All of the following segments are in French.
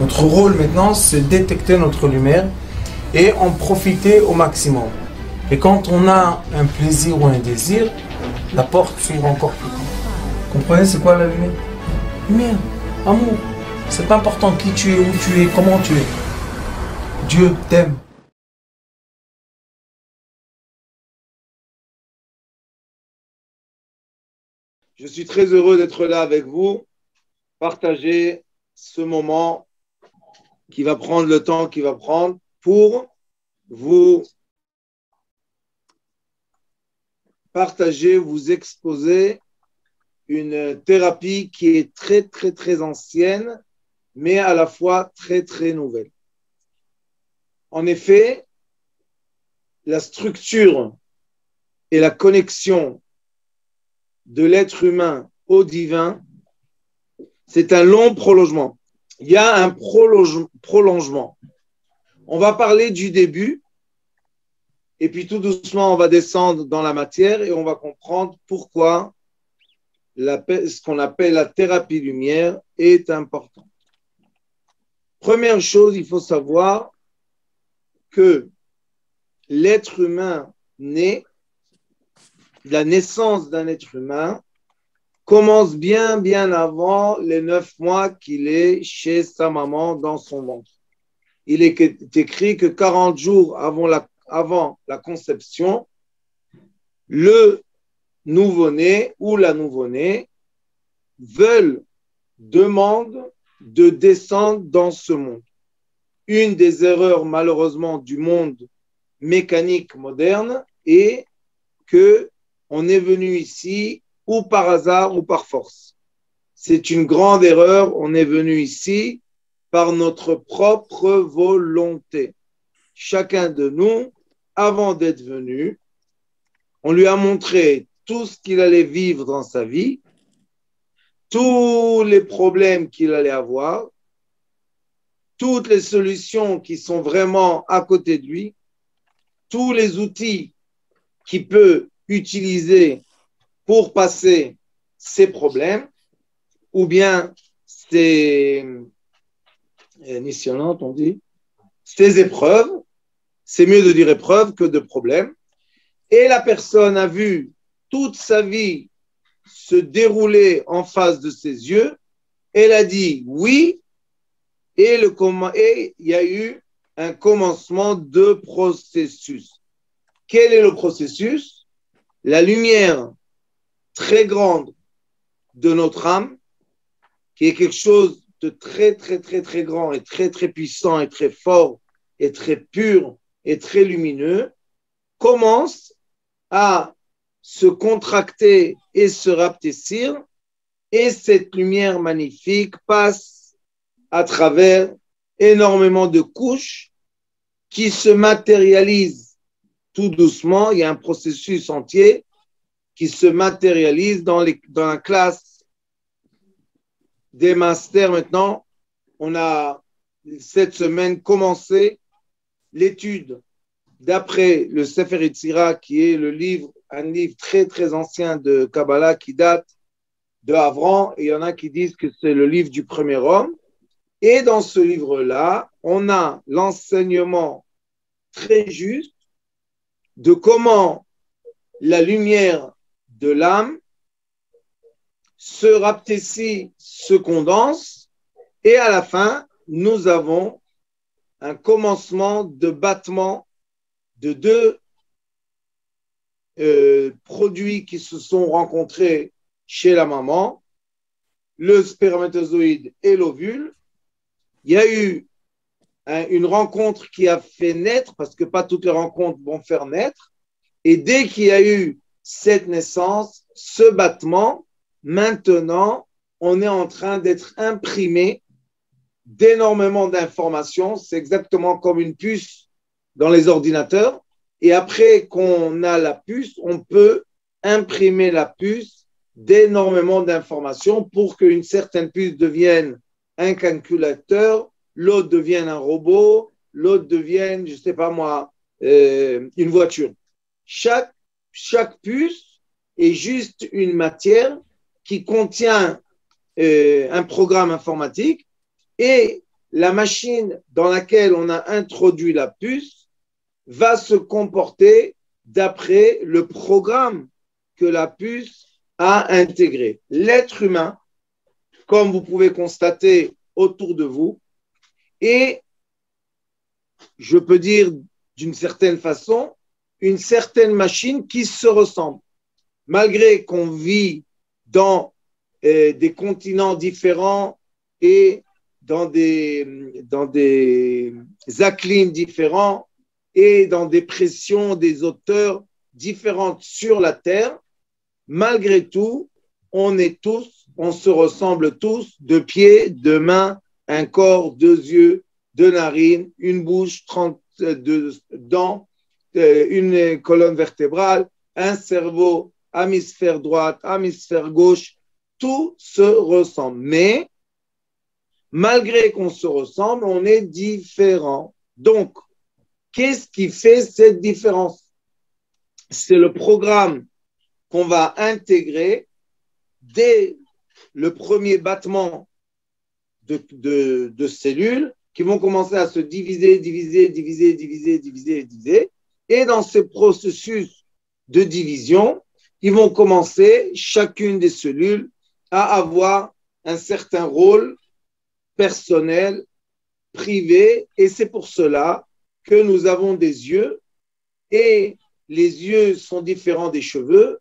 Notre rôle maintenant, c'est détecter notre lumière et en profiter au maximum. Et quand on a un plaisir ou un désir, la porte s'ouvre encore plus grand. Comprenez, c'est quoi la lumière? Lumière, amour. C'est pas important qui tu es, où tu es, comment tu es. Dieu t'aime. Je suis très heureux d'être là avec vous, partager ce moment qui va prendre le temps qu'il va prendre pour vous partager, vous exposer une thérapie qui est très, très, très ancienne, mais à la fois très, très nouvelle. En effet, la structure et la connexion de l'être humain au divin, c'est un long prolongement. Il y a un prolongement. On va parler du début, et puis tout doucement, on va descendre dans la matière et on va comprendre pourquoi ce qu'on appelle la thérapie lumière est important. Première chose, il faut savoir que l'être humain naît, la naissance d'un être humain commence bien, bien avant les 9 mois qu'il est chez sa maman dans son ventre. Il est écrit que 40 jours avant la conception, le nouveau-né ou la nouveau-née demandent de descendre dans ce monde. Une des erreurs, malheureusement, du monde mécanique moderne est qu'on est venu ici ou par hasard ou par force. C'est une grande erreur. On est venu ici par notre propre volonté. Chacun de nous, avant d'être venu, on lui a montré tout ce qu'il allait vivre dans sa vie, tous les problèmes qu'il allait avoir, toutes les solutions qui sont vraiment à côté de lui, tous les outils qu'il peut utiliser pour passer ses problèmes, ou bien ses missionnantes, on dit, ses épreuves, c'est mieux de dire épreuves que de problèmes, et la personne a vu toute sa vie se dérouler en face de ses yeux, elle a dit oui, et il y a eu un commencement de processus. Quel est le processus? La lumière très grande de notre âme, qui est quelque chose de très, très, très, très grand et très, très puissant et très fort et très pur et très lumineux, commence à se contracter et se rapetissir, et cette lumière magnifique passe à travers énormément de couches qui se matérialisent tout doucement. Il y a un processus entier qui se matérialise dans la classe des masters. Maintenant, on a cette semaine commencé l'étude d'après le Sefer Yetzira, qui est un livre très très ancien de Kabbalah qui date de Avram, et il y en a qui disent que c'est le livre du premier homme. Et dans ce livre-là, on a l'enseignement très juste de comment la lumière de l'âme se rapetissit, se condense, et à la fin, nous avons un commencement de battement de deux produits qui se sont rencontrés chez la maman, le spermatozoïde et l'ovule. Il y a eu une rencontre qui a fait naître, parce que pas toutes les rencontres vont faire naître, et dès qu'il y a eu cette naissance, ce battement, maintenant, on est en train d'être imprimé d'énormément d'informations. C'est exactement comme une puce dans les ordinateurs. Et après qu'on a la puce, on peut imprimer la puce d'énormément d'informations pour qu'une certaine puce devienne un calculateur, l'autre devienne un robot, l'autre devienne, je ne sais pas moi, une voiture. Chaque puce est juste une matière qui contient un programme informatique, et la machine dans laquelle on a introduit la puce va se comporter d'après le programme que la puce a intégré. L'être humain, comme vous pouvez constater autour de vous, est, je peux dire d'une certaine façon, une certaine machine qui se ressemble. Malgré qu'on vit dans des continents différents et dans des acclimes différents et dans des pressions, des hauteurs différentes sur la Terre, malgré tout, on se ressemble tous, de pieds, de mains, un corps, deux yeux, deux narines, une bouche, 32 dents, une colonne vertébrale, un cerveau, hémisphère droite, hémisphère gauche, tout se ressemble. Mais malgré qu'on se ressemble, on est différent. Donc, qu'est-ce qui fait cette différence? C'est le programme qu'on va intégrer dès le premier battement de cellules qui vont commencer à se diviser. Et dans ce processus de division, ils vont commencer, chacune des cellules, à avoir un certain rôle personnel, privé, et c'est pour cela que nous avons des yeux, et les yeux sont différents des cheveux,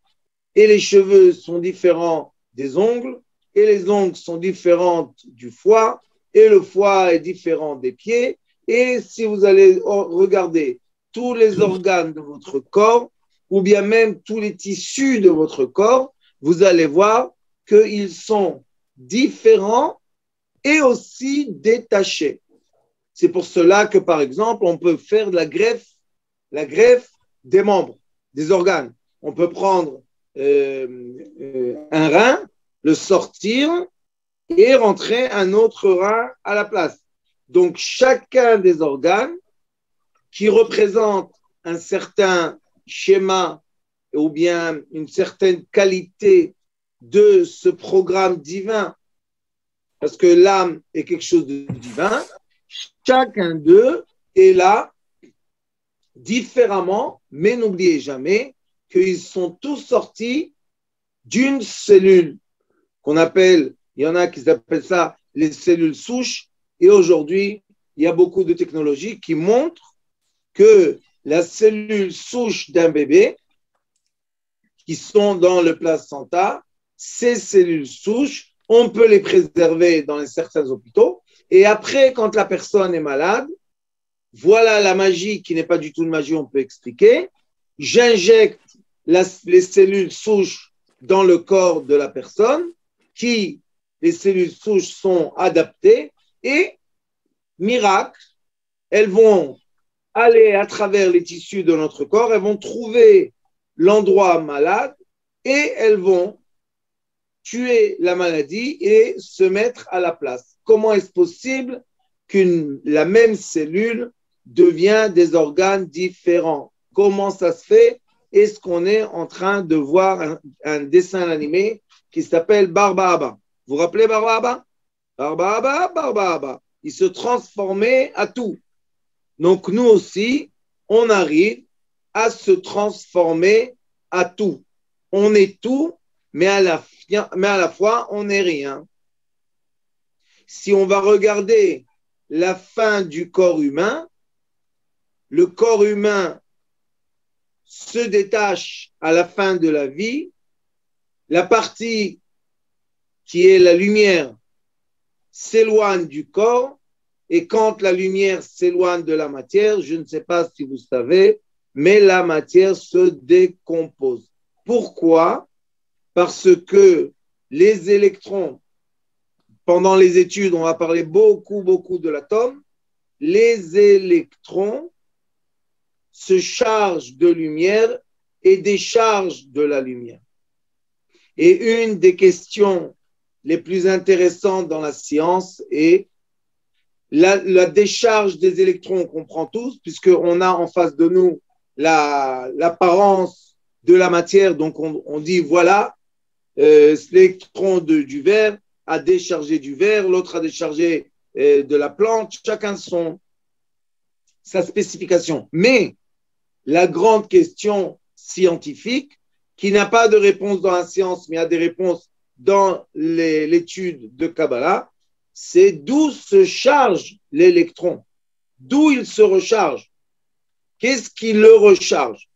et les cheveux sont différents des ongles, et les ongles sont différents du foie, et le foie est différent des pieds, et si vous allez regarder tous les organes de votre corps, ou bien même tous les tissus de votre corps, vous allez voir qu'ils sont différents et aussi détachés. C'est pour cela que, par exemple, on peut faire de la greffe des membres, des organes. On peut prendre un rein, le sortir et rentrer un autre rein à la place. Donc, chacun des organes qui représente un certain schéma ou bien une certaine qualité de ce programme divin, parce que l'âme est quelque chose de divin, chacun d'eux est là différemment, mais n'oubliez jamais qu'ils sont tous sortis d'une cellule qu'on appelle, il y en a qui appellent ça les cellules souches, et aujourd'hui, il y a beaucoup de technologies qui montrent que la cellule souche d'un bébé qui sont dans le placenta, ces cellules souches, on peut les préserver dans certains hôpitaux. Et après, quand la personne est malade, voilà la magie qui n'est pas du tout une magie, on peut expliquer. J'injecte les cellules souches dans le corps de la personne, les cellules souches sont adaptées et, miracle, elles vont aller à travers les tissus de notre corps, elles vont trouver l'endroit malade et elles vont tuer la maladie et se mettre à la place. Comment est-ce possible que la même cellule devient des organes différents? Comment ça se fait? Est-ce qu'on est en train de voir un dessin animé qui s'appelle Barbaba? Vous vous rappelez Barbaba? Barbaba. Il se transformait à tout. Donc nous aussi, on arrive à se transformer à tout. On est tout, mais à la fois, on n'est rien. Si on va regarder la fin du corps humain, le corps humain se détache à la fin de la vie. La partie qui est la lumière s'éloigne du corps, et quand la lumière s'éloigne de la matière, je ne sais pas si vous savez, mais la matière se décompose. Pourquoi? Parce que les électrons, pendant les études, on va parler beaucoup de l'atome, les électrons se chargent de lumière et déchargent de la lumière. Et une des questions les plus intéressantes dans la science est la décharge des électrons. On comprend tous, puisqu'on a en face de nous l'apparence de la matière. Donc, on dit, voilà, l'électron du verre a déchargé du verre, l'autre a déchargé de la plante, chacun sa spécification. Mais la grande question scientifique, qui n'a pas de réponse dans la science, mais a des réponses dans l'étude de Kabbalah, c'est d'où se charge l'électron, d'où il se recharge. Qu'est-ce qui le recharge?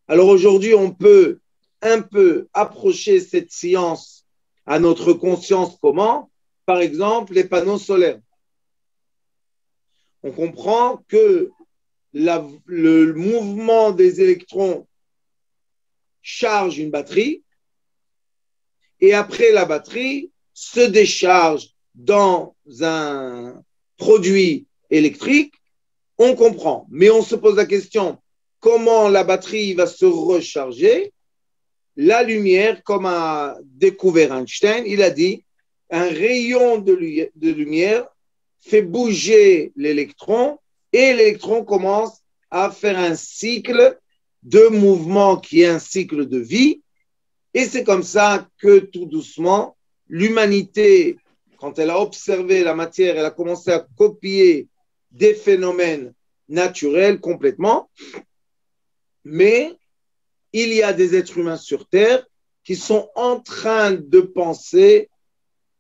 Alors aujourd'hui, on peut un peu approcher cette science à notre conscience. Comment? Par exemple, les panneaux solaires. On comprend que le mouvement des électrons charge une batterie et après la batterie se décharge dans un produit électrique. On comprend, mais on se pose la question, comment la batterie va se recharger? La lumière, comme a découvert Einstein, il a dit, un rayon de lumière fait bouger l'électron et l'électron commence à faire un cycle de mouvement qui est un cycle de vie. Et c'est comme ça que tout doucement, l'humanité, quand elle a observé la matière, elle a commencé à copier des phénomènes naturels complètement. Mais il y a des êtres humains sur Terre qui sont en train de penser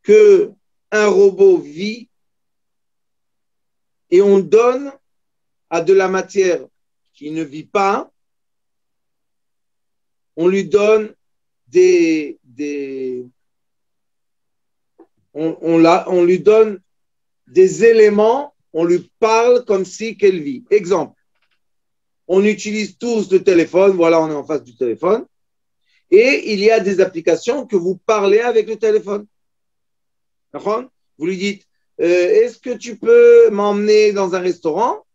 qu'un robot vit et on donne à de la matière qui ne vit pas, on lui donne on lui donne des éléments, on lui parle comme si qu'elle vit. Exemple, on utilise tous le téléphone, voilà, on est en face du téléphone, et il y a des applications que vous parlez avec le téléphone. Vous lui dites, est-ce que tu peux m'emmener dans un restaurant?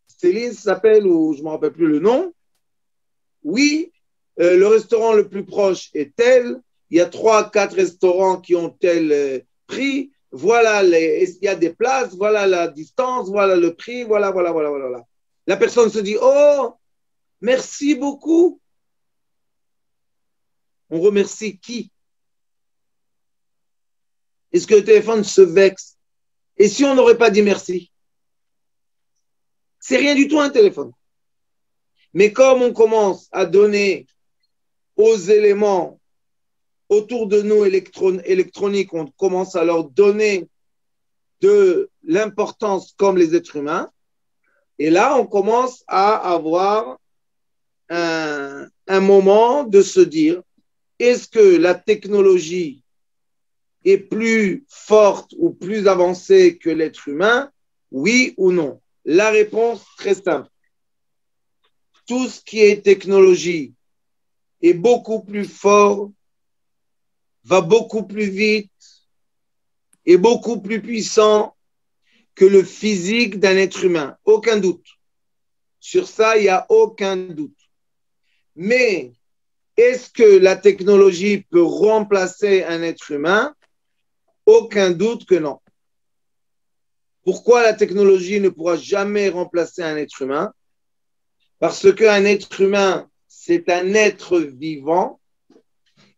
Céline s'appelle, ou je ne me rappelle plus le nom. Oui, le restaurant le plus proche est tel. Il y a 3-4 restaurants qui ont tel prix. Voilà, il y a des places, voilà la distance, voilà le prix, voilà. La personne se dit, oh, merci beaucoup. On remercie qui? Est-ce que le téléphone se vexe? Et si on n'aurait pas dit merci? C'est rien du tout un téléphone. Mais comme on commence à donner aux éléments autour de nous électroniques, on commence à leur donner de l'importance comme les êtres humains. Et là, on commence à avoir un moment de se dire, est-ce que la technologie est plus forte ou plus avancée que l'être humain? Oui ou non? La réponse, très simple. Tout ce qui est technologie est beaucoup plus fort, va beaucoup plus vite, est beaucoup plus puissant que le physique d'un être humain. Aucun doute. Sur ça, il n'y a aucun doute. Mais est-ce que la technologie peut remplacer un être humain? Aucun doute que non. Pourquoi la technologie ne pourra jamais remplacer un être humain? Parce qu'un être humain, c'est un être vivant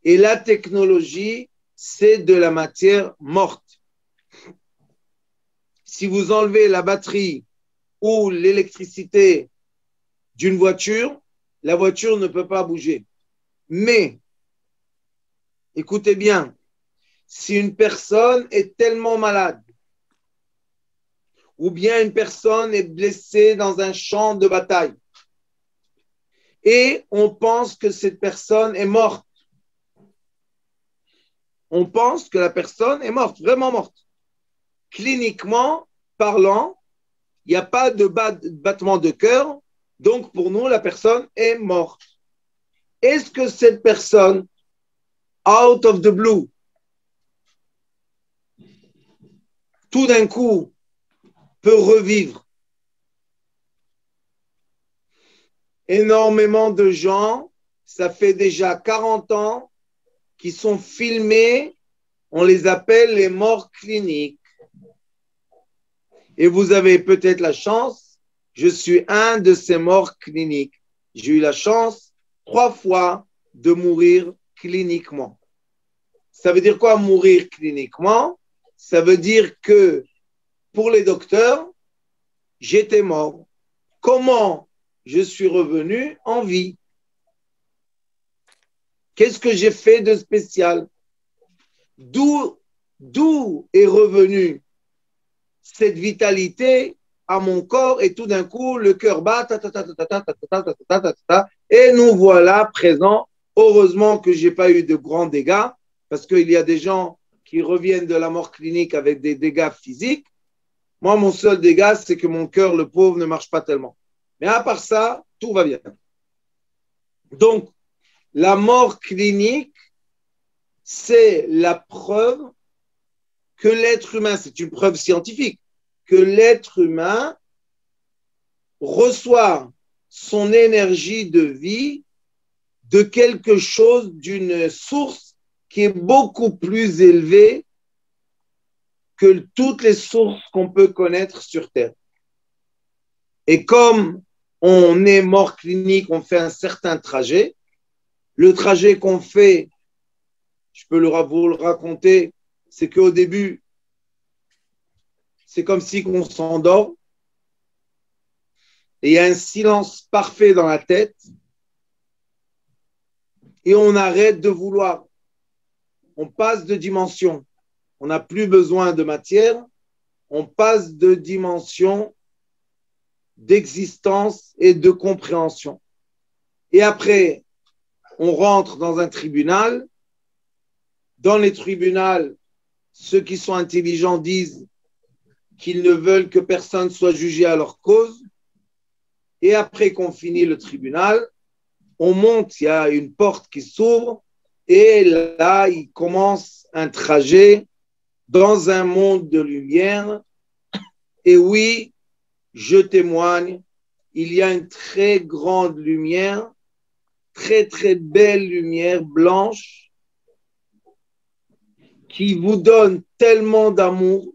et la technologie, c'est de la matière morte. Si vous enlevez la batterie ou l'électricité d'une voiture, la voiture ne peut pas bouger. Mais, écoutez bien, si une personne est tellement malade ou bien une personne est blessée dans un champ de bataille et on pense que cette personne est morte. On pense que la personne est morte, vraiment morte. Cliniquement parlant, il n'y a pas de battement de cœur, donc pour nous, la personne est morte. Est-ce que cette personne, out of the blue, tout d'un coup, peut revivre? Énormément de gens, ça fait déjà 40 ans, qui sont filmés, on les appelle les morts cliniques. Et vous avez peut-être la chance, je suis un de ces morts cliniques. J'ai eu la chance 3 fois de mourir cliniquement. Ça veut dire quoi mourir cliniquement? Ça veut dire que pour les docteurs, j'étais mort. Comment je suis revenu en vie? Qu'est-ce que j'ai fait de spécial? D'où est revenue cette vitalité à mon corps et tout d'un coup, le cœur bat, et nous voilà présents. Heureusement que je n'ai pas eu de grands dégâts parce qu'il y a des gens qui reviennent de la mort clinique avec des dégâts physiques. Moi, mon seul dégât, c'est que mon cœur, le pauvre, ne marche pas tellement. Mais à part ça, tout va bien. Donc, la mort clinique, c'est la preuve que l'être humain, c'est une preuve scientifique, que l'être humain reçoit son énergie de vie de quelque chose, d'une source qui est beaucoup plus élevée que toutes les sources qu'on peut connaître sur Terre. Et comme on est mort clinique, on fait un certain trajet. Le trajet qu'on fait, je peux vous le raconter, c'est qu'au début, c'est comme si on s'endort et il y a un silence parfait dans la tête et on arrête de vouloir. On passe de dimension. On n'a plus besoin de matière. On passe de dimension d'existence et de compréhension. Et après, on rentre dans un tribunal. Dans les tribunaux, ceux qui sont intelligents disent qu'ils ne veulent que personne soit jugé à leur cause. Et après qu'on finit le tribunal, on monte, il y a une porte qui s'ouvre et là, il commence un trajet dans un monde de lumière. Et oui, je témoigne, il y a une très grande lumière, très très belle lumière blanche qui vous donne tellement d'amour,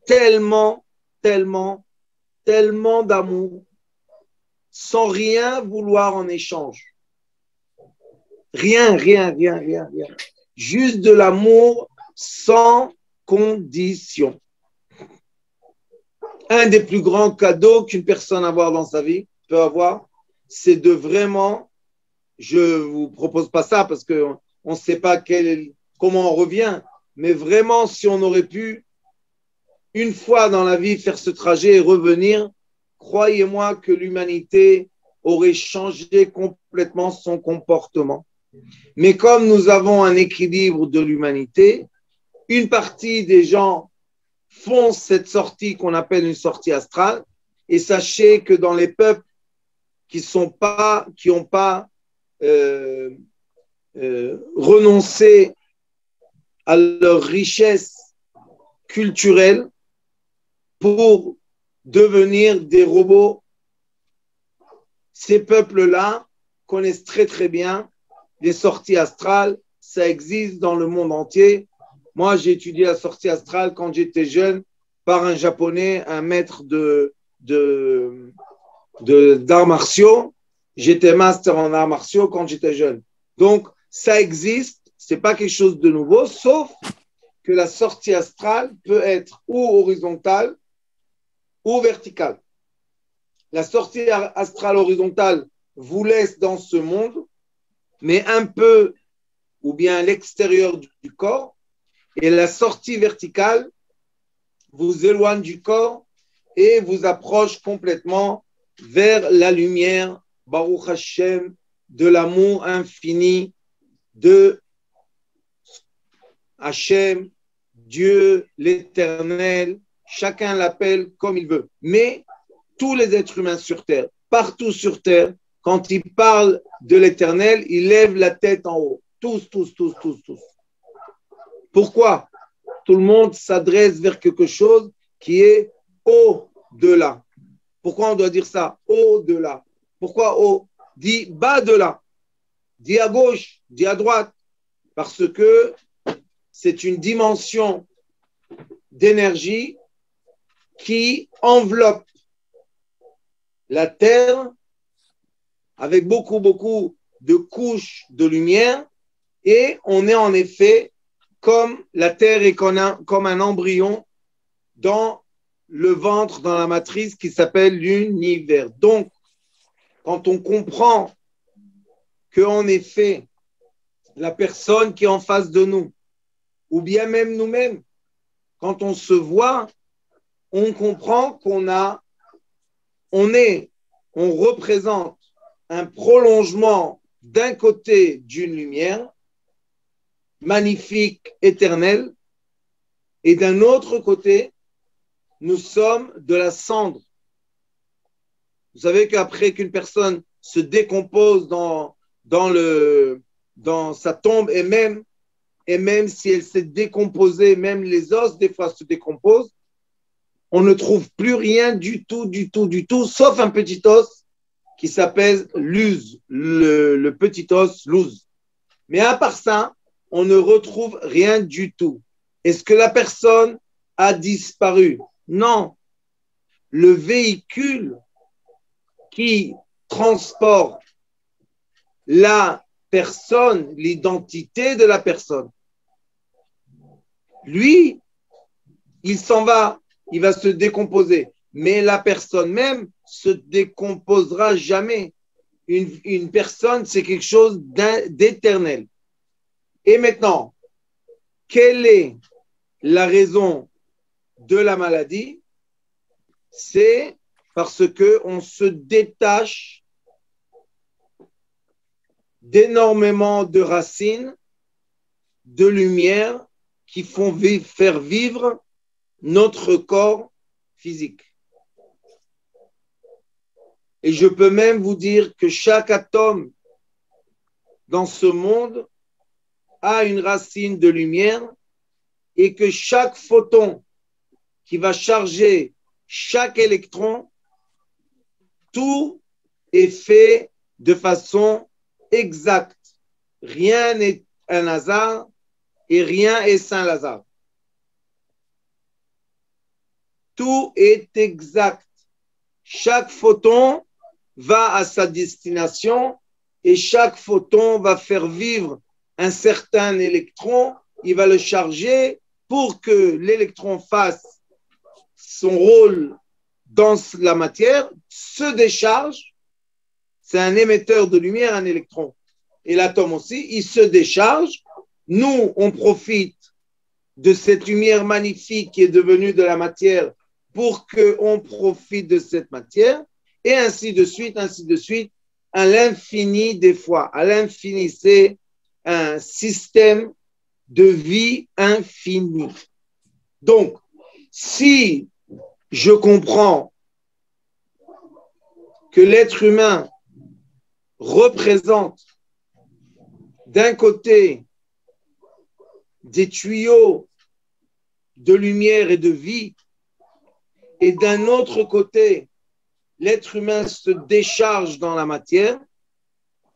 tellement d'amour, sans rien vouloir en échange. Rien. Juste de l'amour sans condition. Un des plus grands cadeaux qu'une personne peut avoir, c'est de vraiment, je ne vous propose pas ça parce qu'on ne sait pas comment on revient, mais vraiment, si on aurait pu, une fois dans la vie, faire ce trajet et revenir, croyez-moi que l'humanité aurait changé complètement son comportement. Mais comme nous avons un équilibre de l'humanité, une partie des gens font cette sortie qu'on appelle une sortie astrale. Et sachez que dans les peuples qui n'ont pas renoncé à leur richesse culturelle pour devenir des robots, ces peuples-là connaissent très très bien les sorties astrales. Ça existe dans le monde entier. Moi, j'ai étudié la sortie astrale quand j'étais jeune par un japonais, un maître d'arts martiaux. J'étais master en arts martiaux quand j'étais jeune. Donc, ça existe. Ce n'est pas quelque chose de nouveau, sauf que la sortie astrale peut être ou horizontale ou verticale. La sortie astrale horizontale vous laisse dans ce monde, mais un peu ou bien à l'extérieur du corps. Et la sortie verticale vous éloigne du corps et vous approche complètement vers la lumière, Baruch Hashem, de l'amour infini de Hashem, Dieu, l'Éternel. Chacun l'appelle comme il veut. Mais tous les êtres humains sur Terre, partout sur Terre, quand ils parlent de l'Éternel, ils lèvent la tête en haut. Tous. Pourquoi? Tout le monde s'adresse vers quelque chose qui est au-delà. Pourquoi on doit dire ça? Au-delà. Pourquoi au? Dis bas de là. Dis à gauche, dis à droite. Parce que c'est une dimension d'énergie qui enveloppe la Terre avec beaucoup de couches de lumière et on est en effet comme la Terre est comme un embryon dans le ventre, dans la matrice qui s'appelle l'univers. Donc, quand on comprend qu'en effet, la personne qui est en face de nous, ou bien même nous-mêmes, quand on se voit, on comprend on représente un prolongement d'un côté d'une lumière magnifique, éternelle, et d'un autre côté, nous sommes de la cendre. Vous savez qu'après qu'une personne se décompose dans sa tombe, et même si elle s'est décomposée, même les os des fois se décomposent, on ne trouve plus rien du tout, sauf un petit os qui s'appelle l'use, le petit os, l'use. Mais à part ça, on ne retrouve rien du tout. Est-ce que la personne a disparu? Non. Le véhicule qui transporte la personne, l'identité de la personne, lui, il s'en va, il va se décomposer. Mais la personne même se décomposera jamais. Une personne, c'est quelque chose d'éternel. Et maintenant, quelle est la raison de la maladie? C'est parce qu'on se détache d'énormément de racines, de lumière qui font faire vivre notre corps physique. Et je peux même vous dire que chaque atome dans ce monde a une racine de lumière et que chaque photon qui va charger chaque électron, tout est fait de façon exacte. Rien n'est un hasard et rien est Saint-Lazare. Tout est exact. Chaque photon va à sa destination et chaque photon va faire vivre un certain électron. Il va le charger pour que l'électron fasse son rôle dans la matière, se décharge. C'est un émetteur de lumière, un électron. Et l'atome aussi, il se décharge. Nous, on profite de cette lumière magnifique qui est devenue de la matière pour qu'on profite de cette matière, et ainsi de suite, à l'infini des fois. À l'infini, c'est un système de vie infini. Donc, si je comprends que l'être humain représente d'un côté des tuyaux de lumière et de vie, et d'un autre côté, l'être humain se décharge dans la matière,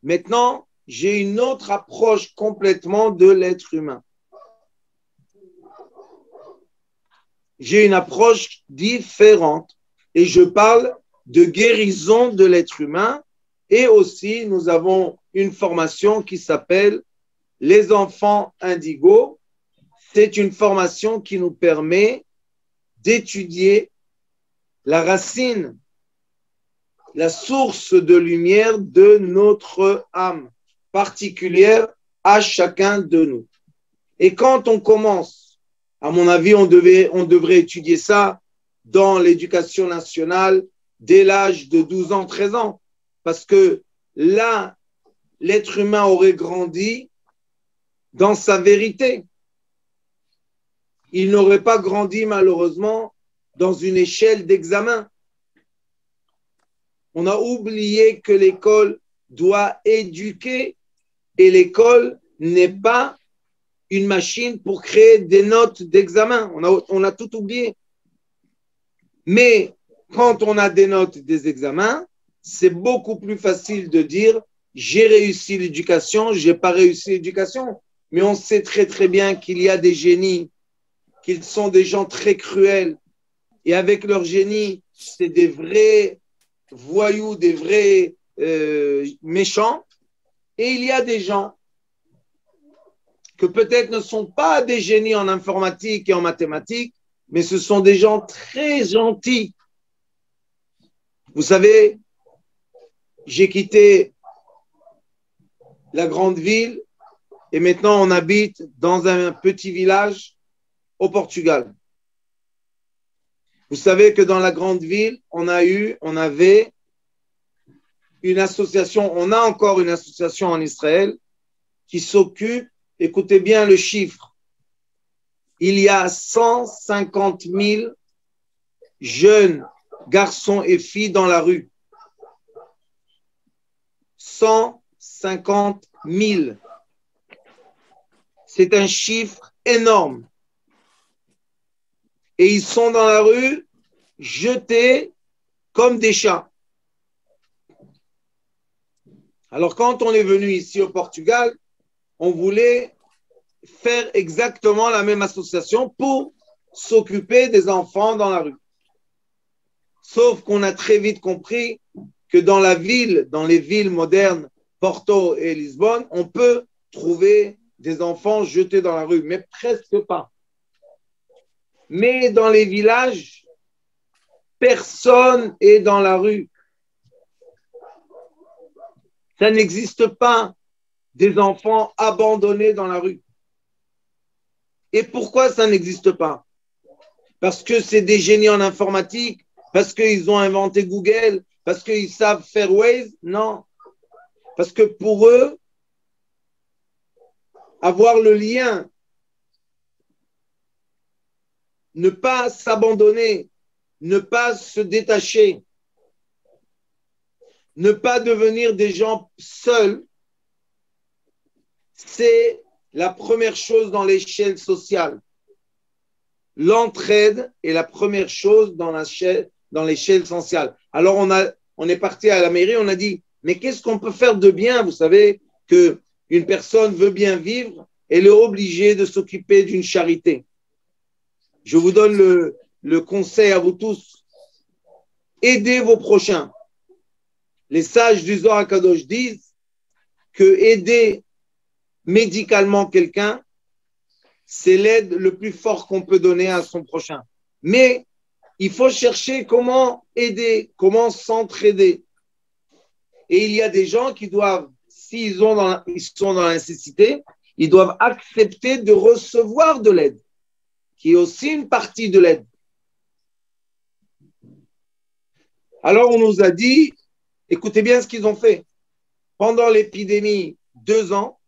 maintenant, j'ai une autre approche complètement de l'être humain. J'ai une approche différente et je parle de guérison de l'être humain, et aussi nous avons une formation qui s'appelle les enfants indigos. C'est une formation qui nous permet d'étudier la racine, la source de lumière de notre âme particulière à chacun de nous. Et quand on commence, à mon avis, on devrait étudier ça dans l'éducation nationale dès l'âge de 12 ans, 13 ans, parce que là, l'être humain aurait grandi dans sa vérité. Il n'aurait pas grandi malheureusement dans une échelle d'examen. On a oublié que l'école doit éduquer et l'école n'est pas une machine pour créer des notes d'examen. On a tout oublié. Mais quand on a des notes des examens, c'est beaucoup plus facile de dire j'ai réussi l'éducation, j'ai pas réussi l'éducation. Mais on sait très très bien qu'il y a des génies, qu'ils sont des gens très cruels. Et avec leur génie, c'est des vrais voyous, des vrais méchants. Et il y a des gens que peut-être ne sont pas des génies en informatique et en mathématiques, mais ce sont des gens très gentils. Vous savez, j'ai quitté la grande ville et maintenant on habite dans un petit village au Portugal. Vous savez que dans la grande ville, on avait une association, on a encore une association en Israël qui s'occupe, écoutez bien le chiffre, il y a 150 000 jeunes garçons et filles dans la rue. 150 000. C'est un chiffre énorme. Et ils sont dans la rue, jetés comme des chats. Alors, quand on est venu ici au Portugal, on voulait faire exactement la même association pour s'occuper des enfants dans la rue. Sauf qu'on a très vite compris que dans la ville, dans les villes modernes, Porto et Lisbonne, on peut trouver des enfants jetés dans la rue, mais presque pas. Mais dans les villages, personne est dans la rue. Ça n'existe pas des enfants abandonnés dans la rue. Et pourquoi ça n'existe pas? Parce que c'est des génies en informatique, parce qu'ils ont inventé Google, parce qu'ils savent faire Waze? Non. Parce que pour eux, avoir le lien, ne pas s'abandonner, ne pas se détacher, ne pas devenir des gens seuls, c'est la première chose dans l'échelle sociale. L'entraide est la première chose dans l'échelle sociale. Alors, on est parti à la mairie, on a dit, mais qu'est-ce qu'on peut faire de bien? Vous savez qu'une personne veut bien vivre, elle est obligée de s'occuper d'une charité. Je vous donne le conseil à vous tous. Aidez vos prochains. Les sages du Zohar HaKadosh disent que aider médicalement quelqu'un, c'est l'aide le plus fort qu'on peut donner à son prochain. Mais il faut chercher comment aider, comment s'entraider. Et il y a des gens qui doivent, s'ils sont dans la nécessité, ils doivent accepter de recevoir de l'aide, qui est aussi une partie de l'aide. Alors on nous a dit, écoutez bien ce qu'ils ont fait. Pendant l'épidémie, 2 ans,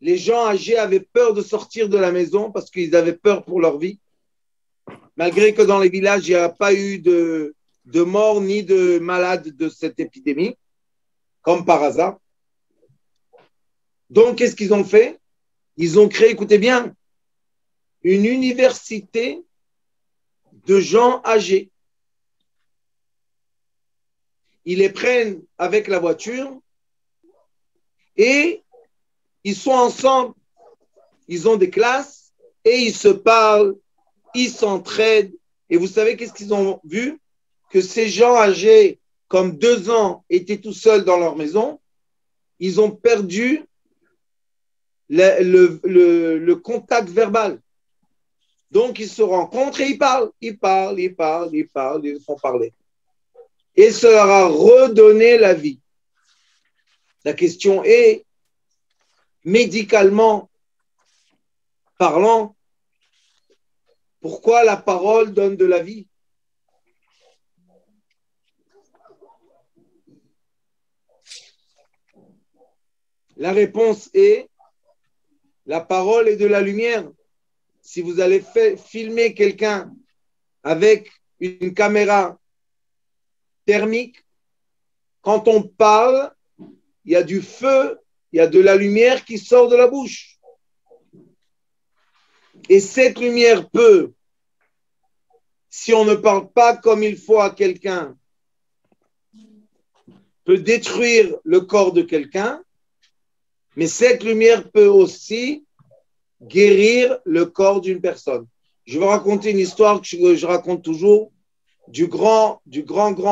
les gens âgés avaient peur de sortir de la maison parce qu'ils avaient peur pour leur vie. Malgré que dans les villages, il n'y a pas eu de morts ni de malades de cette épidémie, comme par hasard. Donc, qu'est-ce qu'ils ont fait? Ils ont créé, écoutez bien, une université de gens âgés. Ils les prennent avec la voiture et ils sont ensemble, ils ont des classes et ils se parlent, ils s'entraident. Et vous savez qu'est-ce qu'ils ont vu? Que ces gens âgés, comme 2 ans, étaient tout seuls dans leur maison, ils ont perdu le contact verbal. Donc, ils se rencontrent et ils font parler. Et ça leur a redonné la vie. La question est, médicalement parlant, pourquoi la parole donne de la vie? La réponse est, la parole est de la lumière. Si vous allez filmer quelqu'un avec une caméra thermique, quand on parle, il y a du feu, il y a de la lumière qui sort de la bouche. Et cette lumière peut, si on ne parle pas comme il faut à quelqu'un, peut détruire le corps de quelqu'un, mais cette lumière peut aussi guérir le corps d'une personne. Je vais raconter une histoire que je raconte toujours du grand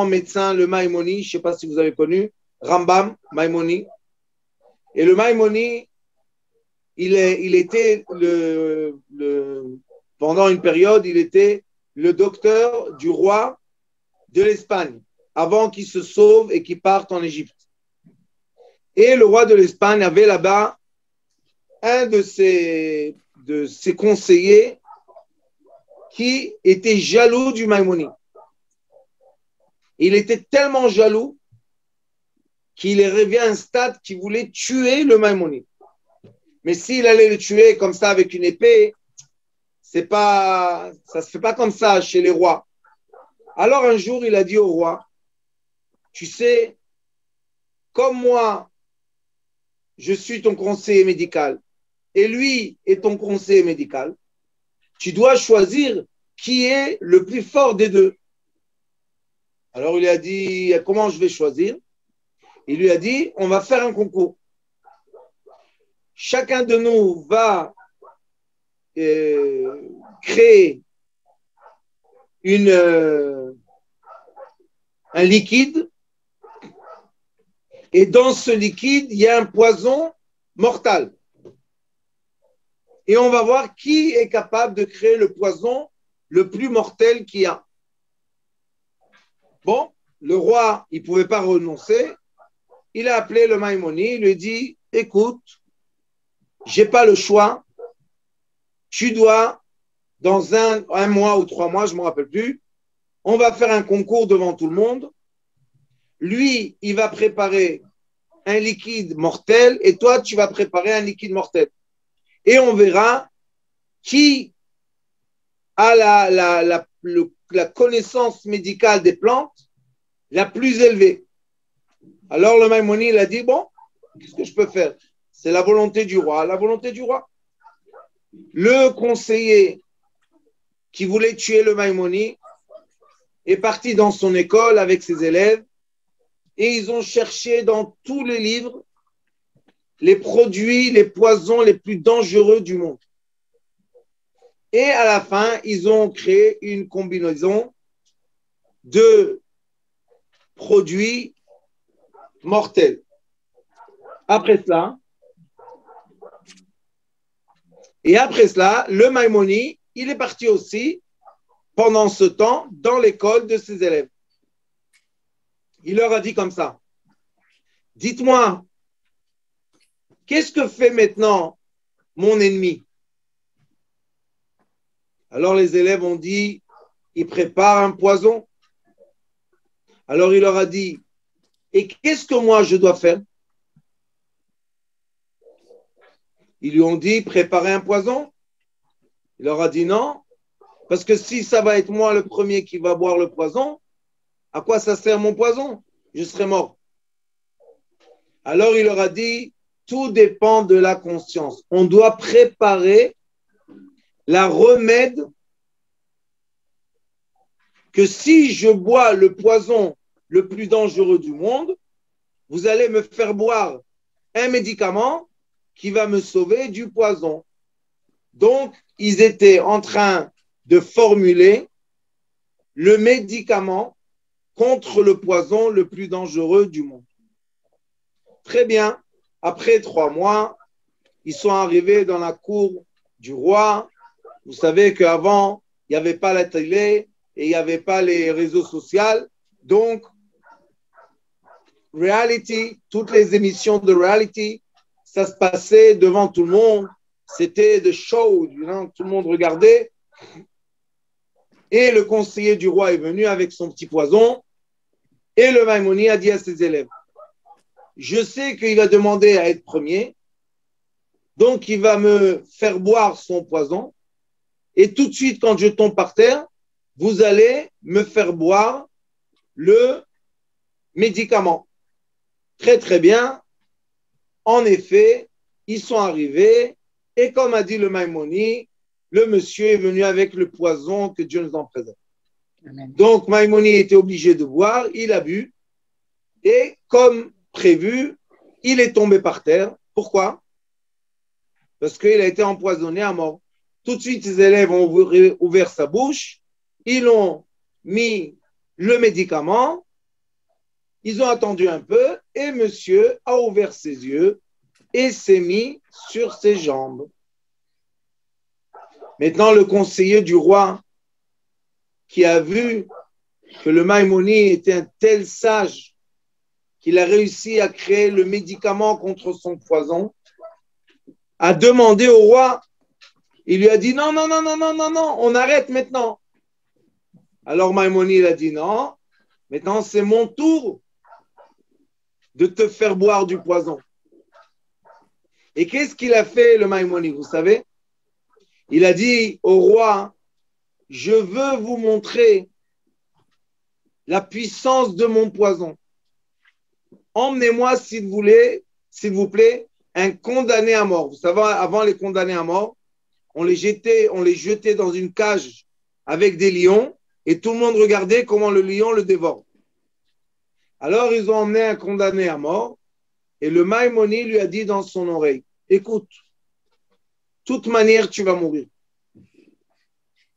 médecin, le Maïmoni, je ne sais pas si vous avez connu, Rambam Maïmoni. Et le Maïmoni, il était le Pendant une période, il était le docteur du roi de l'Espagne, avant qu'il se sauve et qu'il parte en Égypte. Et le roi de l'Espagne avait là-bas un de ses conseillers qui était jaloux du Maïmonide. Il était tellement jaloux qu'il est arrivé à un stade qu'il voulait tuer le Maïmonide. Mais s'il allait le tuer comme ça avec une épée, ça ne se fait pas comme ça chez les rois. Alors un jour, il a dit au roi, tu sais, comme moi, je suis ton conseiller médical et lui est ton conseiller médical, tu dois choisir qui est le plus fort des deux. Alors il a dit, comment je vais choisir? Il lui a dit, on va faire un concours. Chacun de nous va créer un liquide et dans ce liquide, il y a un poison mortel. Et on va voir qui est capable de créer le poison le plus mortel qu'il y a. Bon, le roi, il ne pouvait pas renoncer. Il a appelé le Maïmonide, il lui a dit, écoute, je n'ai pas le choix. Tu dois, dans un mois ou 3 mois, je ne me rappelle plus, on va faire un concours devant tout le monde. Lui, il va préparer un liquide mortel et toi, tu vas préparer un liquide mortel. Et on verra qui a la connaissance médicale des plantes la plus élevée. Alors le Maïmonide a dit, bon, qu'est-ce que je peux faire? C'est la volonté du roi, la volonté du roi. Le conseiller qui voulait tuer le Maïmonide est parti dans son école avec ses élèves et ils ont cherché dans tous les livres les produits, les poisons les plus dangereux du monde. Et à la fin, ils ont créé une combinaison de produits mortels. Après cela, le Maïmonide, il est parti aussi pendant ce temps dans l'école de ses élèves. Il leur a dit comme ça, dites-moi, qu'est-ce que fait maintenant mon ennemi? Alors les élèves ont dit, il prépare un poison. Alors il leur a dit, et qu'est-ce que moi je dois faire? Ils lui ont dit, préparer un poison. Il leur a dit non, parce que si ça va être moi le premier qui va boire le poison, à quoi ça sert mon poison? Je serai mort. Alors il leur a dit, tout dépend de la conscience. On doit préparer la remède que si je bois le poison le plus dangereux du monde, vous allez me faire boire un médicament qui va me sauver du poison. Donc, ils étaient en train de formuler le médicament contre le poison le plus dangereux du monde. Très bien. Après 3 mois, ils sont arrivés dans la cour du roi. Vous savez qu'avant, il n'y avait pas la télé et il n'y avait pas les réseaux sociaux. Donc, reality, toutes les émissions de reality, ça se passait devant tout le monde. C'était de show, tout le monde regardait. Et le conseiller du roi est venu avec son petit poison. Et le Maïmonide a dit à ses élèves, je sais qu'il va demander à être premier, donc il va me faire boire son poison. Et tout de suite, quand je tombe par terre, vous allez me faire boire le médicament. Très, très bien. En effet, ils sont arrivés et comme a dit le Maïmonide, le monsieur est venu avec le poison que Dieu nous en préserve. Amen. Donc, Maïmonide était obligé de boire, il a bu et comme prévu, il est tombé par terre. Pourquoi? Parce qu'il a été empoisonné à mort. Tout de suite, ses élèves ont ouvert sa bouche, ils ont mis le médicament, ils ont attendu un peu et monsieur a ouvert ses yeux et s'est mis sur ses jambes. Maintenant, le conseiller du roi qui a vu que le Maïmoni était un tel sage qu'il a réussi à créer le médicament contre son poison, a demandé au roi, il lui a dit non, non, non, non, non, non, non, on arrête maintenant. Alors Maïmoni, il a dit non, maintenant c'est mon tour de te faire boire du poison. Et qu'est-ce qu'il a fait, le Maïmoni, vous savez? Il a dit au roi, je veux vous montrer la puissance de mon poison. Emmenez-moi, s'il vous plaît, un condamné à mort. Vous savez, avant les condamnés à mort, on les jetait dans une cage avec des lions et tout le monde regardait comment le lion le dévore. Alors, ils ont emmené un condamné à mort et le Maïmoni lui a dit dans son oreille, écoute, toute manière, tu vas mourir.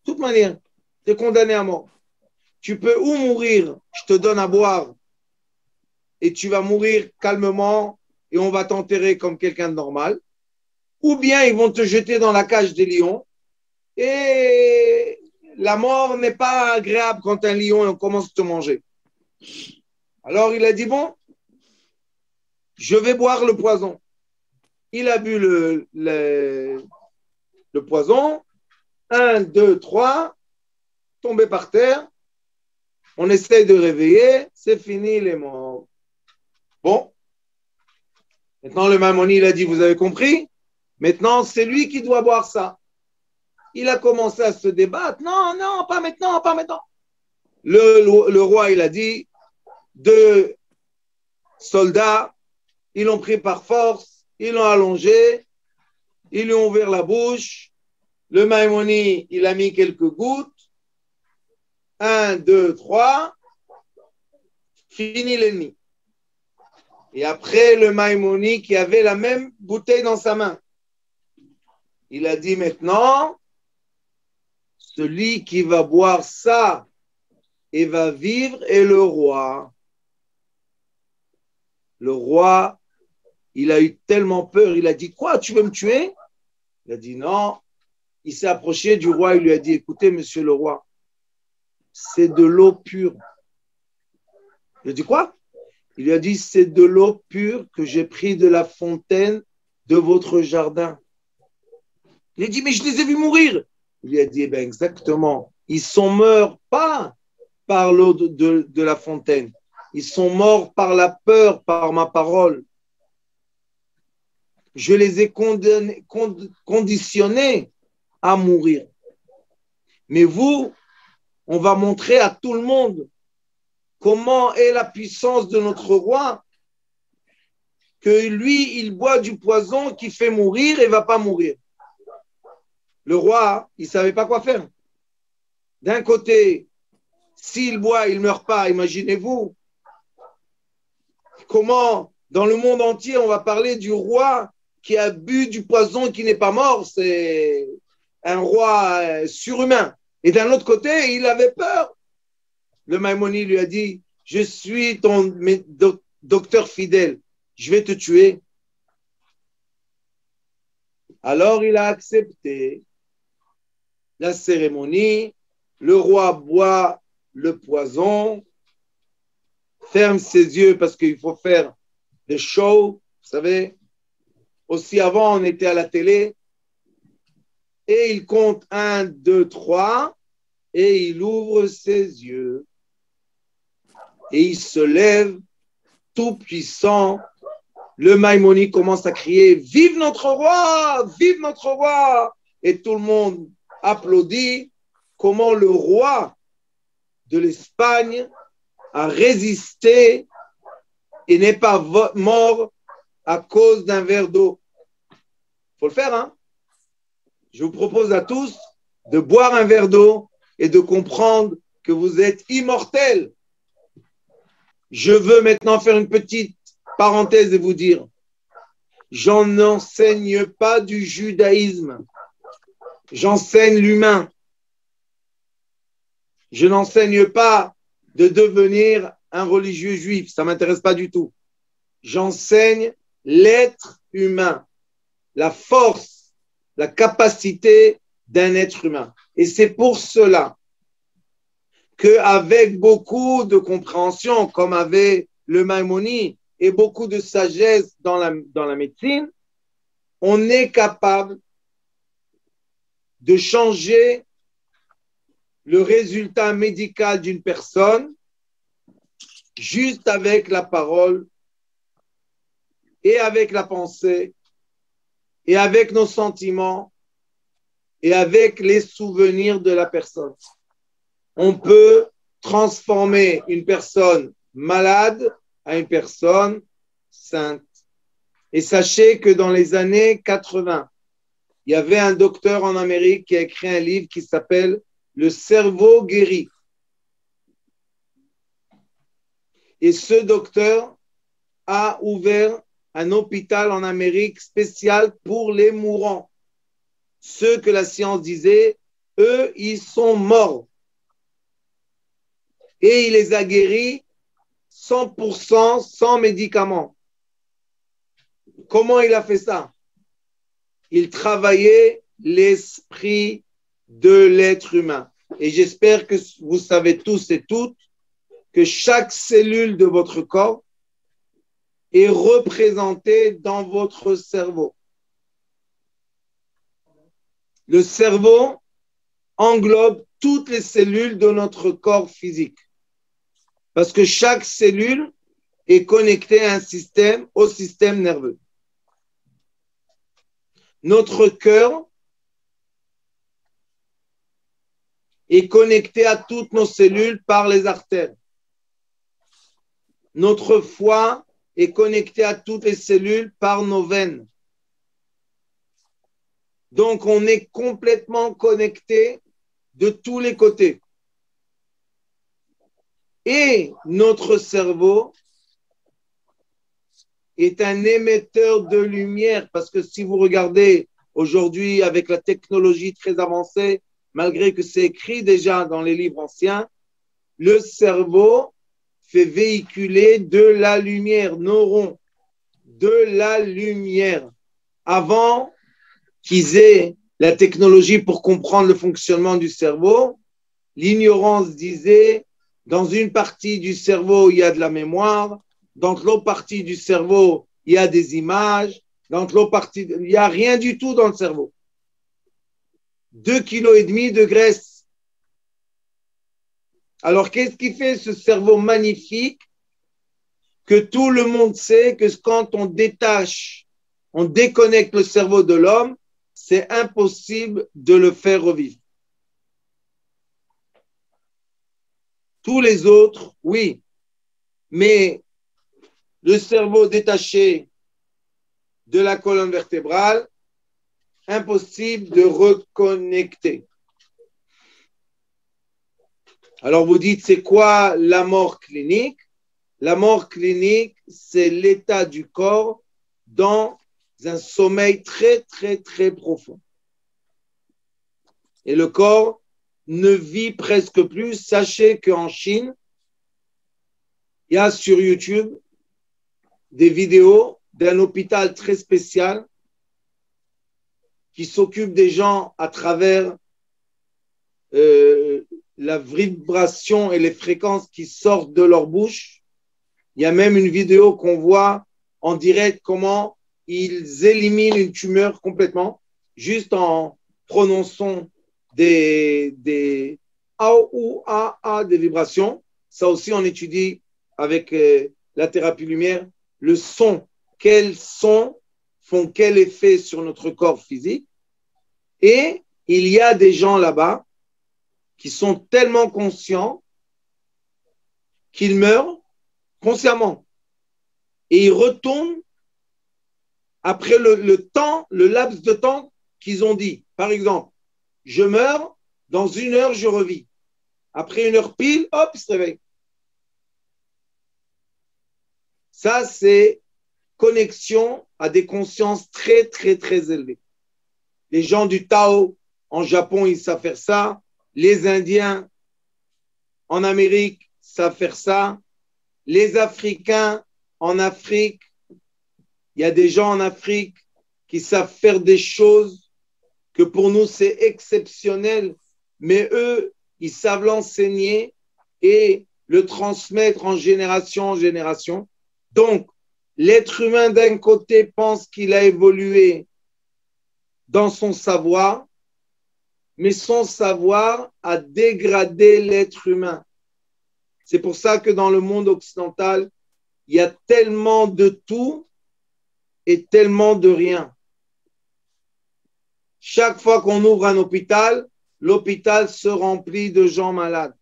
Toute manière, tu es condamné à mort. Tu peux ou mourir, je te donne à boire et tu vas mourir calmement et on va t'enterrer comme quelqu'un de normal. Ou bien ils vont te jeter dans la cage des lions et la mort n'est pas agréable quand un lion commence à te manger. Alors il a dit, bon, je vais boire le poison. Il a bu le poison. 1, 2, 3, tombé par terre. On essaye de réveiller, c'est fini, il est mort. Bon. Maintenant, le Maïmoni, il a dit, vous avez compris? Maintenant, c'est lui qui doit boire ça. Il a commencé à se débattre. Non, non, pas maintenant, pas maintenant. Le roi, il a dit, 2 soldats, ils l'ont pris par force, ils l'ont allongé, ils lui ont ouvert la bouche. Le Maïmoni, il a mis quelques gouttes. 1, 2, 3. Fini l'ennemi. Et après, le Maïmoni qui avait la même bouteille dans sa main, il a dit maintenant, celui qui va boire ça et va vivre est le roi. Le roi, il a eu tellement peur, il a dit, quoi, tu veux me tuer? Il a dit non. Il s'est approché du roi, il lui a dit, écoutez, monsieur le roi, c'est de l'eau pure. Il a dit quoi? Il lui a dit, c'est de l'eau pure que j'ai pris de la fontaine de votre jardin. Il a dit, mais je les ai vus mourir. Il lui a dit, eh bien, exactement. Ils sont morts pas par l'eau de la fontaine. Ils sont morts par la peur, par ma parole. Je les ai conditionnés à mourir. Mais vous, on va montrer à tout le monde comment est la puissance de notre roi, que lui, il boit du poison qui fait mourir et ne va pas mourir. Le roi, il ne savait pas quoi faire. D'un côté, s'il boit, il ne meurt pas, imaginez-vous. Comment, dans le monde entier, on va parler du roi qui a bu du poison qui n'est pas mort, c'est un roi surhumain. Et d'un autre côté, il avait peur. Le Maïmoni lui a dit, je suis ton docteur fidèle, je vais te tuer. Alors il a accepté la cérémonie, le roi boit le poison, ferme ses yeux parce qu'il faut faire des shows, vous savez. Aussi avant, on était à la télé. Et il compte 1, 2, 3 et il ouvre ses yeux. Et il se lève tout puissant. Le Maïmoni commence à crier « Vive notre roi! Vive notre roi !» Et tout le monde applaudit comment le roi de l'Espagne a résisté et n'est pas mort à cause d'un verre d'eau. Il faut le faire, hein? Je vous propose à tous de boire un verre d'eau et de comprendre que vous êtes immortels. Je veux maintenant faire une petite parenthèse et vous dire, j'en enseigne pas du judaïsme, j'enseigne l'humain. Je n'enseigne pas de devenir un religieux juif, ça ne m'intéresse pas du tout. J'enseigne l'être humain, la force, la capacité d'un être humain. Et c'est pour cela qu'avec beaucoup de compréhension, comme avait le Maïmonide, et beaucoup de sagesse dans la médecine, on est capable de changer le résultat médical d'une personne juste avec la parole et avec la pensée et avec nos sentiments et avec les souvenirs de la personne. On peut transformer une personne malade à une personne sainte. Et sachez que dans les années 80, il y avait un docteur en Amérique qui a écrit un livre qui s'appelle « Le cerveau guéri ». Et ce docteur a ouvert un hôpital en Amérique spécial pour les mourants. Ceux que la science disait, eux, ils sont morts. Et il les a guéris 100% sans médicaments. Comment il a fait ça? Il travaillait l'esprit de l'être humain. Et j'espère que vous savez tous et toutes que chaque cellule de votre corps est représentée dans votre cerveau. Le cerveau englobe toutes les cellules de notre corps physique. Parce que chaque cellule est connectée à un système, au système nerveux. Notre cœur est connecté à toutes nos cellules par les artères. Notre foie est connecté à toutes les cellules par nos veines. Donc, on est complètement connecté de tous les côtés. Et notre cerveau est un émetteur de lumière, parce que si vous regardez aujourd'hui avec la technologie très avancée, malgré que c'est écrit déjà dans les livres anciens, le cerveau fait véhiculer de la lumière, neurones, de la lumière. Avant qu'ils aient la technologie pour comprendre le fonctionnement du cerveau, l'ignorance disait, dans une partie du cerveau, il y a de la mémoire, dans l'autre partie du cerveau, il y a des images, dans l'autre partie, il n'y a rien du tout dans le cerveau. 2,5 kg de graisse. Alors, qu'est-ce qui fait ce cerveau magnifique que tout le monde sait que quand on détache, on déconnecte le cerveau de l'homme, c'est impossible de le faire revivre. Tous les autres, oui, mais le cerveau détaché de la colonne vertébrale, impossible de reconnecter. Alors vous dites, c'est quoi la mort clinique? La mort clinique, c'est l'état du corps dans un sommeil très, très, très profond. Et le corps ne vit presque plus. Sachez qu'en Chine, il y a sur YouTube des vidéos d'un hôpital très spécial qui s'occupe des gens à travers la vibration et les fréquences qui sortent de leur bouche. Il y a même une vidéo qu'on voit en direct comment ils éliminent une tumeur complètement, juste en prononçant des A ou A, des vibrations. Ça aussi, on étudie avec la thérapie lumière, le son. Quels sons font quel effet sur notre corps physique? Et il y a des gens là-bas qui sont tellement conscients qu'ils meurent consciemment. Et ils retournent après le laps de temps qu'ils ont dit. Par exemple, je meurs, dans 1 heure, je revis. Après 1 heure pile, hop, il se réveille. Ça, c'est connexion à des consciences très, très, très élevées. Les gens du Tao, en Japon, ils savent faire ça. Les Indiens, en Amérique, savent faire ça. Les Africains, en Afrique, il y a des gens en Afrique qui savent faire des choses que pour nous c'est exceptionnel, mais eux, ils savent l'enseigner et le transmettre en génération en génération. Donc, l'être humain d'un côté pense qu'il a évolué dans son savoir, mais son savoir a dégradé l'être humain. C'est pour ça que dans le monde occidental, il y a tellement de tout et tellement de rien. Chaque fois qu'on ouvre un hôpital, l'hôpital se remplit de gens malades.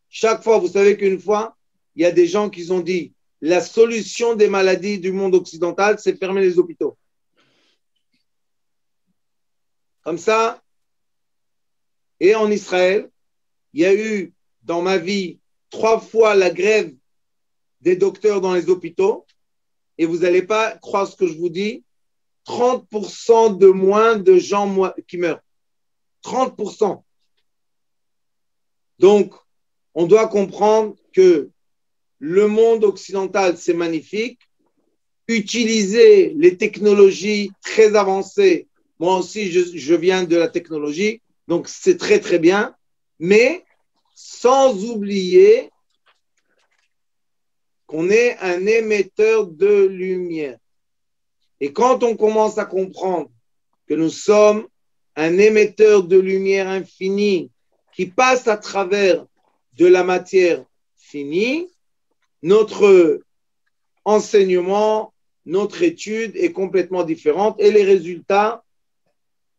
Chaque fois, vous savez qu'une fois, il y a des gens qui ont dit la solution des maladies du monde occidental, c'est fermer les hôpitaux. Comme ça, et en Israël, il y a eu dans ma vie 3 fois la grève des docteurs dans les hôpitaux, et vous n'allez pas croire ce que je vous dis, 30% de moins de gens qui meurent. 30%. Donc, on doit comprendre que le monde occidental, c'est magnifique. Utiliser les technologies très avancées. Moi aussi, je viens de la technologie, donc c'est très, très bien. Mais sans oublier qu'on est un émetteur de lumière. Et quand on commence à comprendre que nous sommes un émetteur de lumière infinie qui passe à travers de la matière finie, notre enseignement, notre étude est complètement différente et les résultats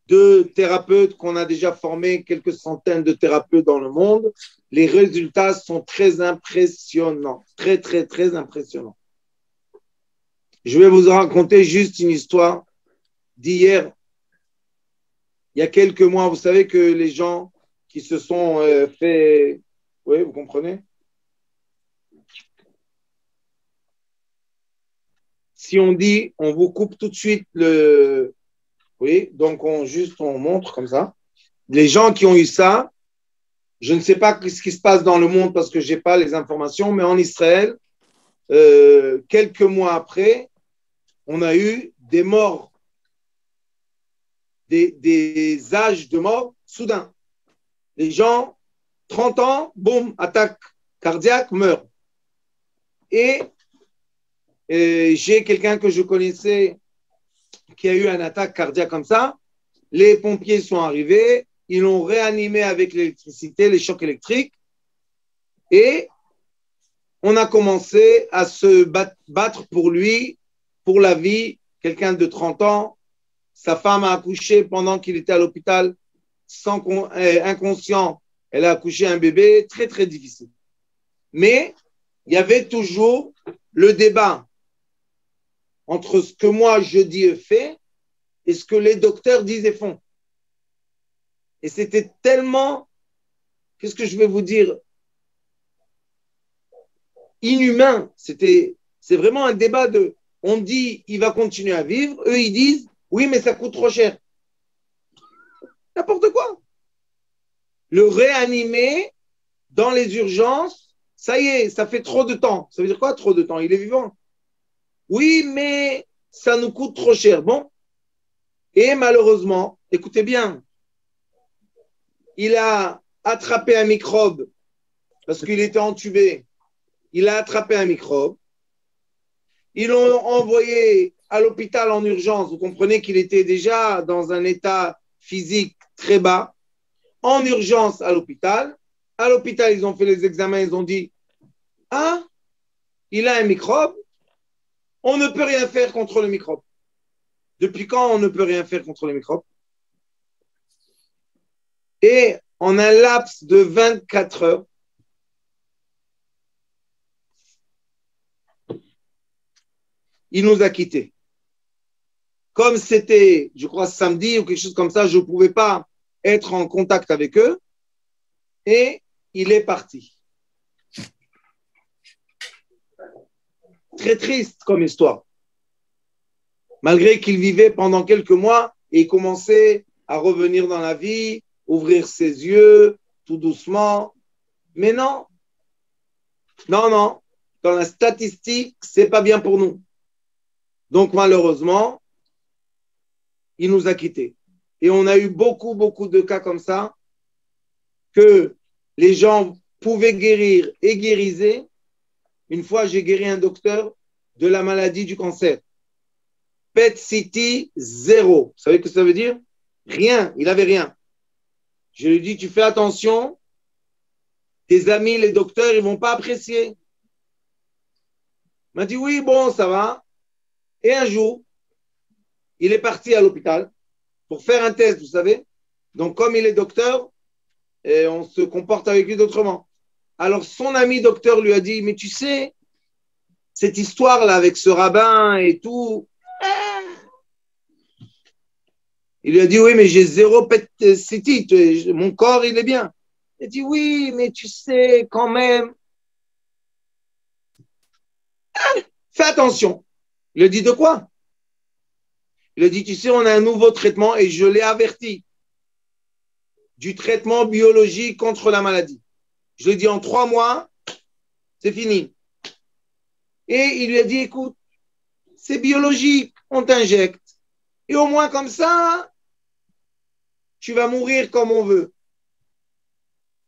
de thérapeutes qu'on a déjà formés, quelques centaines de thérapeutes dans le monde, les résultats sont très impressionnants, très, très, très impressionnants. Je vais vous raconter juste une histoire d'hier. Il y a quelques mois, vous savez que les gens qui se sont fait... Oui, vous comprenez? Si on dit, on vous coupe tout de suite le... Oui, donc on montre comme ça. Les gens qui ont eu ça, je ne sais pas ce qui se passe dans le monde parce que je n'ai pas les informations, mais en Israël, quelques mois après, on a eu des morts, des âges de mort soudains. Les gens, 30 ans, boum, attaque cardiaque, meurent. Et j'ai quelqu'un que je connaissais qui a eu une attaque cardiaque comme ça. Les pompiers sont arrivés, ils l'ont réanimé avec l'électricité, les chocs électriques, et on a commencé à se battre pour lui, pour la vie. Quelqu'un de 30 ans, sa femme a accouché pendant qu'il était à l'hôpital, inconscient. Elle a accouché un bébé très, très difficile. Mais il y avait toujours le débat entre ce que moi je dis et fais et ce que les docteurs disent et font. Et c'était tellement, qu'est-ce que je vais vous dire, inhumain. C'est vraiment un débat de, on dit il va continuer à vivre, eux ils disent oui mais ça coûte trop cher. N'importe quoi. Le réanimer dans les urgences, ça y est, ça fait trop de temps. Ça veut dire quoi trop de temps? Il est vivant. Oui mais ça nous coûte trop cher. Bon. Et malheureusement, écoutez bien, il a attrapé un microbe parce qu'il était entubé. Il a attrapé un microbe. Ils l'ont envoyé à l'hôpital en urgence. Vous comprenez qu'il était déjà dans un état physique très bas. En urgence à l'hôpital. À l'hôpital, ils ont fait les examens. Ils ont dit « Ah, il a un microbe. On ne peut rien faire contre le microbe. » Depuis quand on ne peut rien faire contre le microbe? Et en un laps de 24 heures, il nous a quittés. Comme c'était, je crois, samedi ou quelque chose comme ça, je ne pouvais pas être en contact avec eux. Et il est parti. Très triste comme histoire. Malgré qu'il vivait pendant quelques mois et il commençait à revenir dans la vie, ouvrir ses yeux tout doucement. Mais non, non, dans la statistique, ce n'est pas bien pour nous. Donc malheureusement, il nous a quittés. Et on a eu beaucoup, beaucoup de cas comme ça, que les gens pouvaient guérir et guérisaient. Une fois, j'ai guéri un docteur de la maladie du cancer. PET-CT, 0. Vous savez ce que ça veut dire? Rien, il n'avait rien. Je lui ai dit, tu fais attention, tes amis, les docteurs, ils ne vont pas apprécier. Il m'a dit, oui, bon, ça va. Et un jour, il est parti à l'hôpital pour faire un test, vous savez. Donc, comme il est docteur, on se comporte avec lui d'autrement. Alors, son ami docteur lui a dit, mais tu sais, cette histoire-là avec ce rabbin et tout, il lui a dit, oui, mais j'ai 0 PET-CT, mon corps, il est bien. Il a dit, oui, mais tu sais, quand même, fais attention. Il a dit, de quoi? Il a dit, tu sais, on a un nouveau traitement et je l'ai averti du traitement biologique contre la maladie. Je lui ai dit, en 3 mois, c'est fini. Et il lui a dit, écoute, c'est biologique, on t'injecte. Et au moins comme ça, tu vas mourir comme on veut.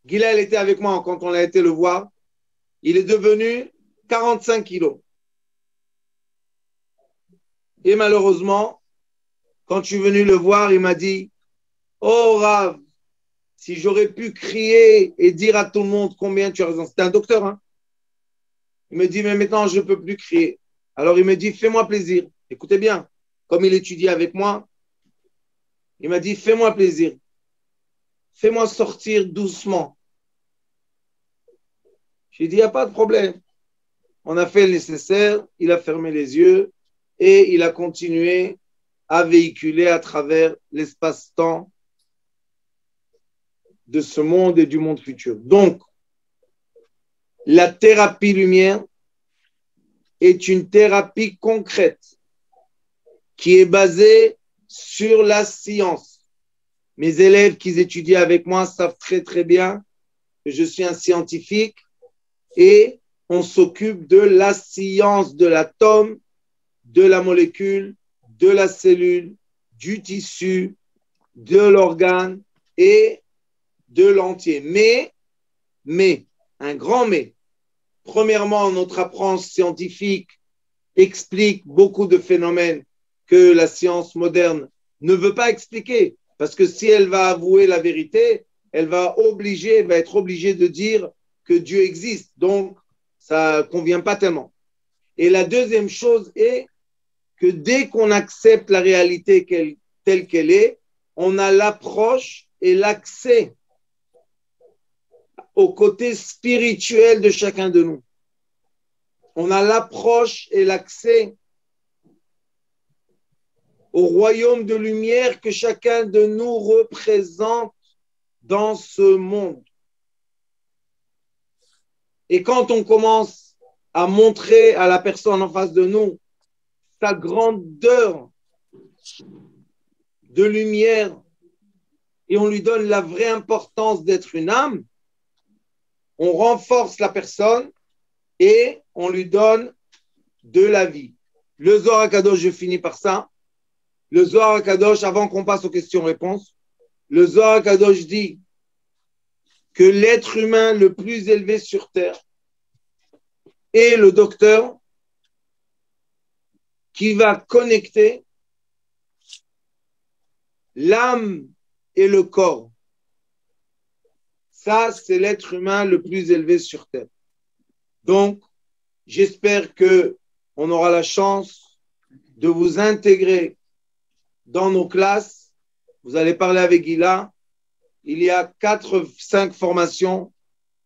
Gilal était avec moi quand on a été le voir. Il est devenu 45 kilos. Et malheureusement, quand je suis venu le voir, il m'a dit, oh Rav, si j'aurais pu crier et dire à tout le monde combien tu as raison. C'était un docteur, hein. Il me dit, mais maintenant, je ne peux plus crier. Alors, il me dit, fais-moi plaisir. Écoutez bien, comme il étudiait avec moi, il m'a dit, fais-moi plaisir. Fais-moi sortir doucement. J'ai dit, il n'y a pas de problème. On a fait le nécessaire, il a fermé les yeux et il a continué à véhiculer à travers l'espace-temps de ce monde et du monde futur. Donc, la thérapie lumière est une thérapie concrète qui est basée sur la science. Mes élèves qui étudient avec moi savent très très bien que je suis un scientifique et on s'occupe de la science de l'atome, de la molécule, de la cellule, du tissu, de l'organe et de l'entier. Mais, un grand mais. Premièrement, notre approche scientifique explique beaucoup de phénomènes que la science moderne ne veut pas expliquer. Parce que si elle va avouer la vérité, elle va être obligée de dire que Dieu existe. Donc, ça ne convient pas tellement. Et la deuxième chose est que dès qu'on accepte la réalité telle qu'elle est, on a l'approche et l'accès au côté spirituel de chacun de nous. On a l'approche et l'accès au royaume de lumière que chacun de nous représente dans ce monde. Et quand on commence à montrer à la personne en face de nous sa grandeur de lumière et on lui donne la vraie importance d'être une âme, on renforce la personne et on lui donne de la vie. Le Zohar HaKadosh, je finis par ça. Le Zohar HaKadosh, avant qu'on passe aux questions-réponses, le Zohar HaKadosh dit que l'être humain le plus élevé sur terre est le docteur qui va connecter l'âme et le corps. Ça, c'est l'être humain le plus élevé sur terre. Donc, j'espère qu'on aura la chance de vous intégrer dans nos classes. Vous allez parler avec Gila. Il y a 4-5 formations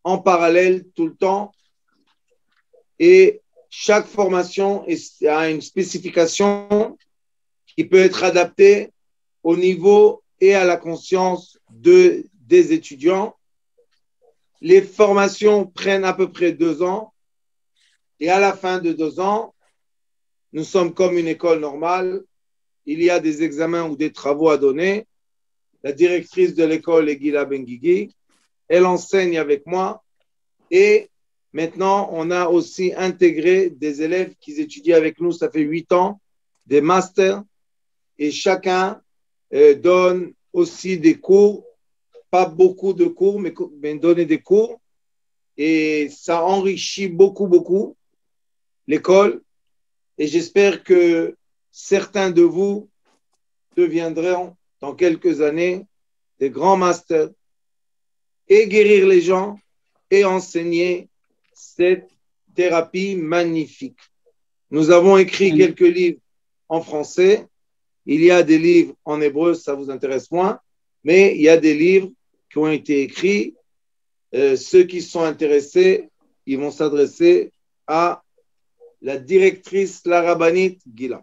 en parallèle tout le temps. Et chaque formation a une spécification qui peut être adaptée au niveau et à la conscience des étudiants. Les formations prennent à peu près 2 ans. Et à la fin de 2 ans, nous sommes comme une école normale. Il y a des examens ou des travaux à donner. La directrice de l'école est Gila Benguigui. Elle enseigne avec moi. Et maintenant, on a aussi intégré des élèves qui étudient avec nous, ça fait 8 ans, des masters. Et chacun donne aussi des cours, pas beaucoup de cours, mais donner des cours. Et ça enrichit beaucoup l'école. Et j'espère que certains de vous deviendront dans quelques années des grands masters et guérir les gens et enseigner cette thérapie magnifique. Nous avons écrit quelques livres en français. Il y a des livres en hébreu, ça vous intéresse moins, mais il y a des livres qui ont été écrits. Ceux qui sont intéressés, ils vont s'adresser à la directrice, la rabbinite Gila.